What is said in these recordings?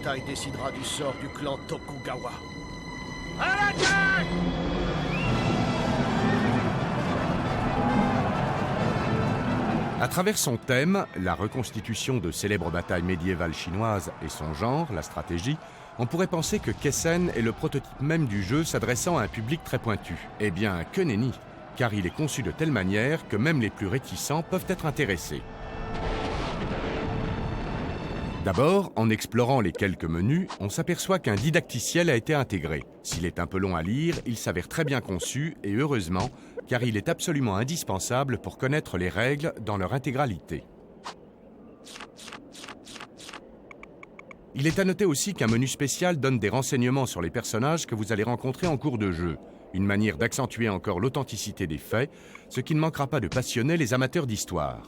bataille décidera du sort du clan Tokugawa. À l'attaque! À travers son thème, la reconstitution de célèbres batailles médiévales chinoises et son genre, la stratégie, on pourrait penser que Kessen est le prototype même du jeu s'adressant à un public très pointu. Eh bien, que nenni, car il est conçu de telle manière que même les plus réticents peuvent être intéressés. D'abord, en explorant les quelques menus, on s'aperçoit qu'un didacticiel a été intégré. S'il est un peu long à lire, il s'avère très bien conçu, et heureusement, car il est absolument indispensable pour connaître les règles dans leur intégralité. Il est à noter aussi qu'un menu spécial donne des renseignements sur les personnages que vous allez rencontrer en cours de jeu, une manière d'accentuer encore l'authenticité des faits, ce qui ne manquera pas de passionner les amateurs d'histoire.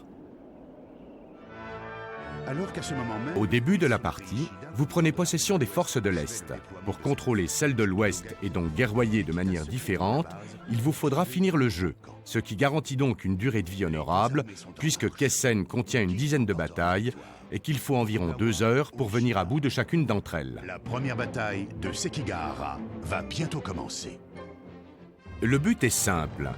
Alors qu'à ce moment même, Au début de la partie, vous prenez possession des forces de l'Est. Pour contrôler celles de l'Ouest et donc guerroyer de manière différente, il vous faudra finir le jeu, ce qui garantit donc une durée de vie honorable, puisque Kessen contient une dizaine de batailles et qu'il faut environ 2 heures pour venir à bout de chacune d'entre elles. la première bataille de Sekigahara va bientôt commencer. Le but est simple.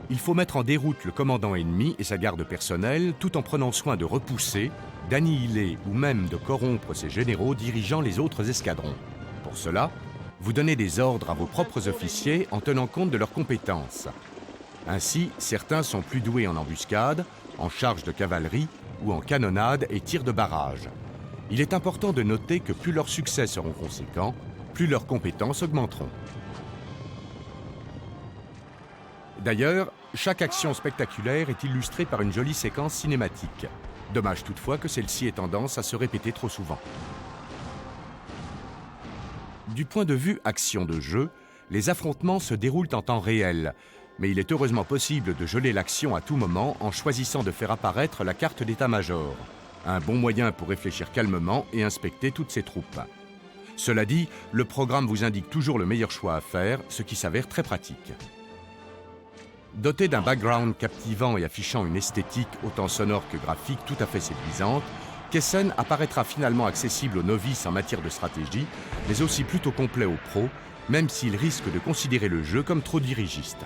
Il faut mettre en déroute le commandant ennemi et sa garde personnelle tout en prenant soin de repousser, d'annihiler ou même de corrompre ses généraux dirigeant les autres escadrons. Pour cela, vous donnez des ordres à vos propres officiers en tenant compte de leurs compétences. Ainsi, certains sont plus doués en embuscade, en charge de cavalerie ou en canonnade et tir de barrage. Il est important de noter que plus leurs succès seront conséquents, plus leurs compétences augmenteront. D'ailleurs, chaque action spectaculaire est illustrée par une jolie séquence cinématique. Dommage toutefois que celle-ci ait tendance à se répéter trop souvent. Du point de vue action de jeu, les affrontements se déroulent en temps réel, mais il est heureusement possible de geler l'action à tout moment en choisissant de faire apparaître la carte d'état-major. Un bon moyen pour réfléchir calmement et inspecter toutes ses troupes. Cela dit, le programme vous indique toujours le meilleur choix à faire, ce qui s'avère très pratique. Doté d'un background captivant et affichant une esthétique autant sonore que graphique tout à fait séduisante, Kessen apparaîtra finalement accessible aux novices en matière de stratégie, mais aussi plutôt complet aux pros, même s'ils risquent de considérer le jeu comme trop dirigiste.